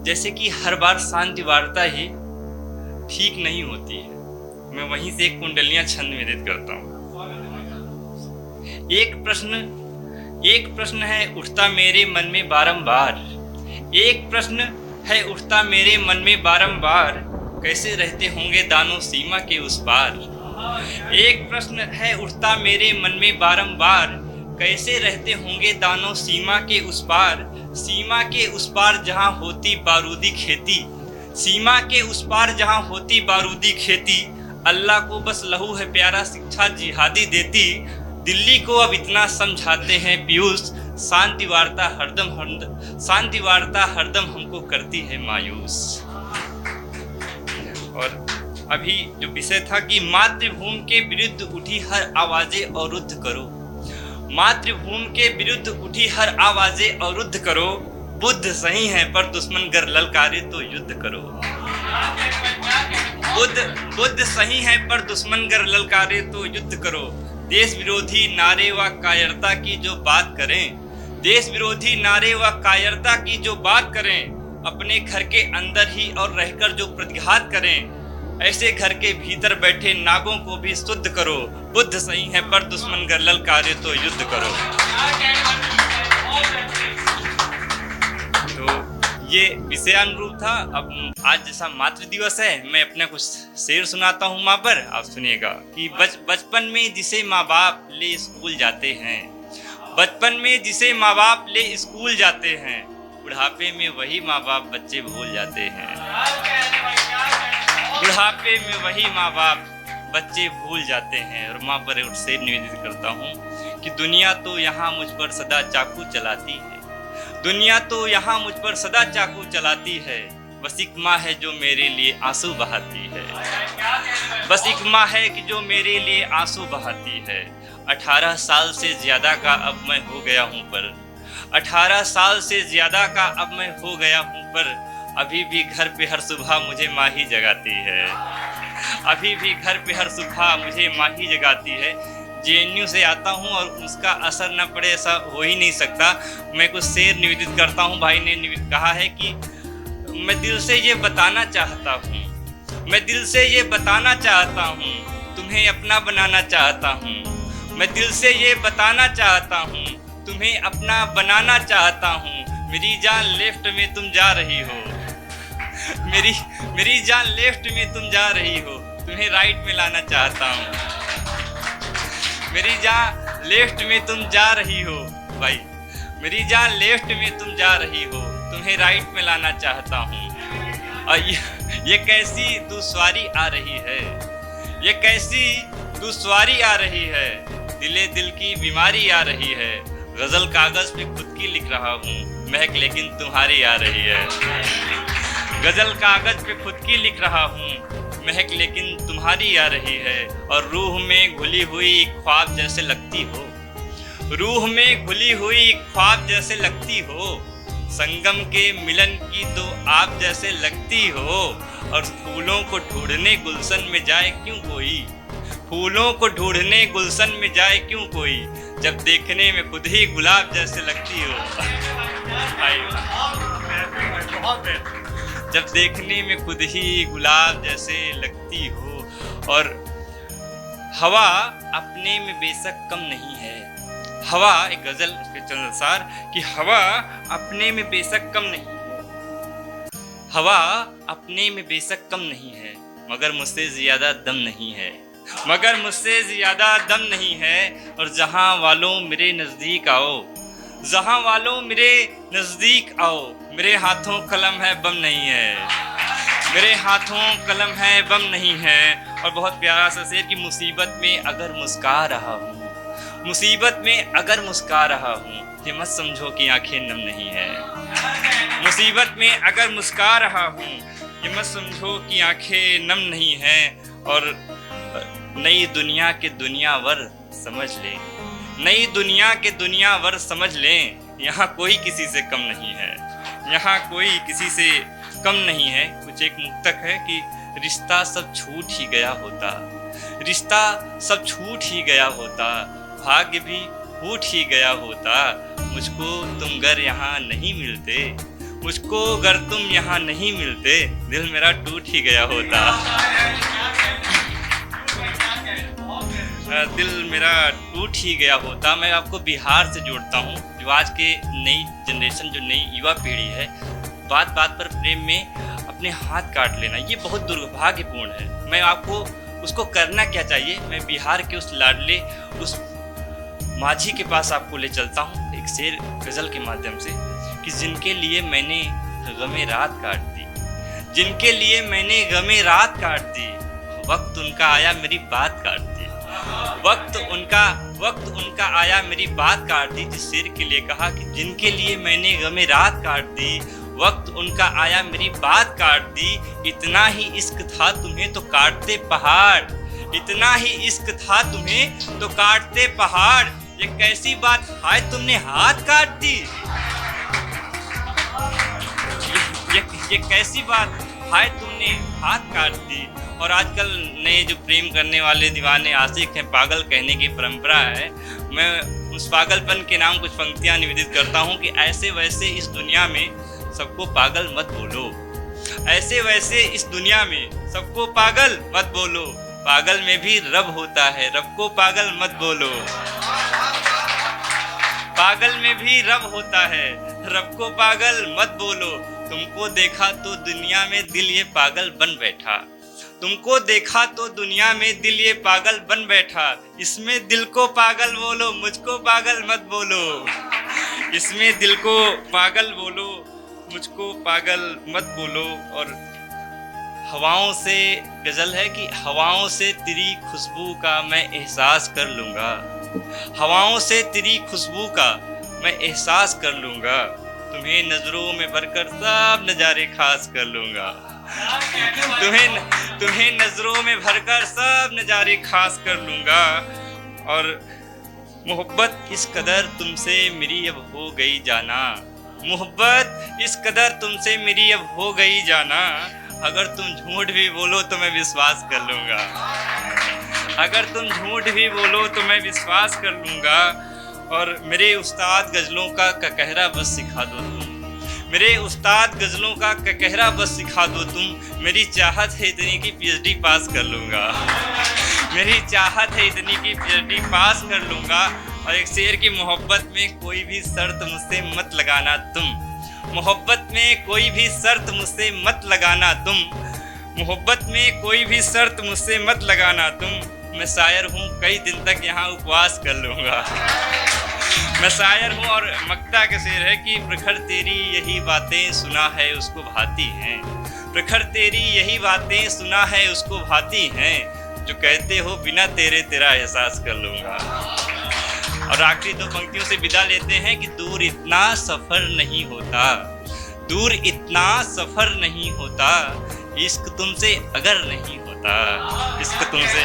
जैसे कि हर बार शांति वार्ता ही ठीक नहीं होती है। मैं वहीं से एक कुंडलियां छंद में करता हूँ। एक प्रश्न है उठता मेरे मन में बारंबार, एक प्रश्न है उठता मेरे मन में बारंबार, कैसे रहते होंगे दानों सीमा के उस पार। एक प्रश्न है उठता मेरे मन में बारंबार, कैसे रहते होंगे दानों सीमा के उस पार। सीमा के उस पार जहाँ होती बारूदी खेती, सीमा के उस पार जहाँ होती बारूदी खेती, अल्लाह को बस लहू है प्यारा शिक्षा जिहादी देती। दिल्ली को अब इतना समझाते हैं पीयूष, शांति वार्ता हरदम हमको करती है मायूस। और अभी जो विषय था कि मातृभूमि के विरुद्ध उठी हर आवाजें अवरुद्ध करो, मातृभूमि के विरुद्ध उठी हर आवाजें अवरुद्ध करो। बुद्ध सही है पर दुश्मन गर ललकारे तो युद्ध करो। बुद्ध सही है पर दुश्मन गर ललकारे तो युद्ध करो। देश विरोधी नारे व कायरता की जो बात करें, देश विरोधी नारे व कायरता की जो बात करें, अपने घर के अंदर ही और रहकर जो प्रतिघात करें, ऐसे घर के भीतर बैठे नागों को भी शुद्ध करो। बुद्ध सही है पर दुश्मन गर ललकारे तो युद्ध करो। तो ये विषयानुरूप था। अब आज जैसा मातृ दिवस है, मैं अपना कुछ शेर सुनाता हूँ माँ पर, आप सुनिएगा कि बचपन में जिसे माँ बाप ले स्कूल जाते हैं, बचपन में जिसे माँ बाप ले स्कूल जाते हैं, बुढ़ापे में वही माँ बाप बच्चे भूल जाते हैं। बुढ़ापे में वही माँ बाप बच्चे भूल जाते हैं। और माँ पर उससे निवेदित करता हूँ कि दुनिया तो यहाँ मुझ पर सदा चाकू चलाती है, दुनिया तो यहाँ मुझ पर सदा चाकू चलाती है। बस एक माँ है जो मेरे लिए आंसू बहाती है, बस एक माँ है कि जो मेरे लिए आंसू बहाती है। 18 साल से ज्यादा का अब मैं हो गया हूँ पर, 18 साल से ज्यादा का अब मैं हो गया हूँ पर, अभी भी घर पे हर सुबह मुझे माँ ही जगाती है, अभी भी घर पे हर सुबह मुझे माँ ही जगाती है। जेएनयू से आता हूँ और उसका असर न पड़े ऐसा हो ही नहीं सकता। मैं कुछ शेर निवेदित करता हूँ। भाई ने कहा है कि मैं दिल से ये बताना चाहता हूँ, मैं दिल से ये बताना चाहता हूँ, तुम्हें अपना बनाना चाहता हूँ। मैं दिल से ये बताना चाहता हूँ, तुम्हें अपना बनाना चाहता हूँ। मेरी जान लेफ्ट में तुम जा रही हो, मेरी जान लेफ्ट में तुम जा रही हो, तुम्हें राइट में लाना चाहता हूँ। मेरी जान लेफ्ट में तुम जा रही हो भाई, मेरी जान लेफ्ट में तुम जा रही हो, तुम्हें राइट में लाना चाहता हूँ। और ये कैसी दुश्वारी आ रही है, ये कैसी दुश्वारी आ रही है, दिले दिल की बीमारी आ रही है। गजल कागज पे खुद की लिख रहा हूँ, महक लेकिन तुम्हारी आ रही है। गजल कागज पे खुद की लिख रहा हूँ, महक लेकिन तुम्हारी आ रही है। और रूह में घुली हुई ख्वाब जैसे लगती हो, रूह में घुली हुई ख्वाब जैसे लगती हो, संगम के मिलन की तो आप जैसे लगती हो। और फूलों को ढूंढने गुलशन में जाए क्यों कोई, फूलों को ढूंढने गुलशन में जाए क्यों कोई, जब देखने में खुद ही गुलाब जैसे लगती हो। जब देखने में खुद ही गुलाब जैसे लगती हो। और हवा अपने में बेशक कम नहीं है, हवा, एक गजल के अनुसार कि हवा अपने में बेशक कम नहीं है, हवा अपने में बेशक कम नहीं है, मगर मुझसे ज्यादा दम नहीं है, मगर मुझसे ज्यादा दम नहीं है। और जहां वालों मेरे नजदीक आओ, जहां वालों मेरे नजदीक आओ, मेरे हाथों कलम है बम नहीं है, मेरे हाथों कलम है बम नहीं है। और बहुत प्यारा सा शेर कि मुसीबत में अगर मुस्कुरा रहा हूँ, मुसीबत में अगर मुस्कुरा रहा हूँ, ये मत समझो कि आंखें नम नहीं है। मुसीबत में अगर मुस्कुरा रहा हूँ, ये मत समझो कि आंखें नम नहीं हैं। और नई दुनिया के दुनियावर समझ लें, नई दुनिया के दुनियावर समझ लें, यहाँ कोई किसी से कम नहीं है, यहाँ कोई किसी से कम नहीं है। कुछ एक मुक्तक है कि रिश्ता सब छूट ही गया होता, रिश्ता सब छूट ही गया होता, भाग्य भी फूट ही गया होता, मुझको तुम घर यहाँ नहीं मिलते, मुझको अगर तुम यहाँ नहीं मिलते, दिल मेरा टूट ही गया होता। दिल मेरा टूट ही गया होता। मैं आपको बिहार से जोड़ता हूँ, जो आज के नई जनरेशन, जो नई युवा पीढ़ी है, बात बात पर प्रेम में अपने हाथ काट लेना, ये बहुत दुर्भाग्यपूर्ण है। मैं आपको उसको करना क्या चाहिए, मैं बिहार के उस लाडले, उस माझी के पास आपको ले चलता हूँ एक शेर गज़ल के माध्यम से, कि जिनके लिए मैंने गमे रात काट दी, जिनके लिए मैंने गमे रात काट दी, वक्त उनका आया मेरी बात काट दी, वक्त उनका आया मेरी बात काट दी। जिस शेर के लिए कहा कि जिनके लिए मैंने गमे रात काट दी, वक्त उनका आया मेरी बात काट दी। इतना ही इश्क था तुम्हें तो काटते पहाड़, इतना ही इश्क था तुम्हें तो काटते पहाड़। ये कैसी बात हाय तुमने हाथ काट दी, ये कैसी बात हाय तुमने हाथ काट दी। और आजकल नए जो प्रेम करने वाले दीवाने आशिक हैं, पागल कहने की परंपरा है। मैं उस पागलपन के नाम कुछ पंक्तियां निवेदित करता हूँ कि ऐसे वैसे इस दुनिया में सबको पागल मत बोलो, ऐसे वैसे इस दुनिया में सबको पागल मत बोलो। पागल में भी रब होता है, रब को पागल मत बोलो। पागल में भी रब होता है, रब को पागल मत बोलो। तुमको देखा तो दुनिया में दिल ये पागल बन बैठा, तुमको देखा तो दुनिया में दिल ये पागल बन बैठा। इसमें दिल को पागल बोलो, मुझको पागल मत बोलो। इसमें दिल को पागल बोलो, मुझको पागल मत बोलो। और हवाओं से गज़ल है कि हवाओं से तेरी खुशबू का मैं एहसास कर लूँगा, हवाओं से तेरी खुशबू का मैं एहसास कर लूँगा। तुम्हें नज़रों में भरकर सब नज़ारे खास कर लूँगा, तुम्हें नज़रों में भरकर सब नज़ारे खास कर लूँगा। और मोहब्बत इस कदर तुमसे मेरी अब हो गई जाना, मोहब्बत इस कदर तुमसे मेरी अब हो गई जाना। अगर तुम झूठ भी बोलो तो मैं विश्वास कर लूँगा, अगर तुम झूठ भी बोलो तो मैं विश्वास कर लूँगा। और मेरे उस्ताद गज़लों का कहरा बस सिखा दो तुम, मेरे उस्ताद गज़लों का कहरा बस सिखा दो तुम। मेरी चाहत है इतनी कि पीएचडी पास कर लूँगा, मेरी चाहत है इतनी कि पीएचडी पास कर लूँगा। और एक शेर की मोहब्बत में कोई भी शर्त मुझसे मत लगाना तुम, मोहब्बत में कोई भी शर्त मुझसे मत लगाना तुम, मोहब्बत में कोई भी शर्त मुझसे मत लगाना तुम। मैं शायर हूँ कई दिन तक यहाँ उपवास कर लूँगा, मैं शायर हूँ। और मक्ता के शेर है कि प्रखर तेरी यही बातें सुना है उसको भाती हैं, प्रखर तेरी यही बातें सुना है उसको भाती हैं। जो कहते हो बिना तेरे तेरा एहसास कर लूँगा। और आखिरी दो पंक्तियों से विदा लेते हैं कि दूर इतना सफ़र नहीं होता, दूर इतना सफ़र नहीं होता, इश्क तुमसे अगर नहीं होता, इश्क तुमसे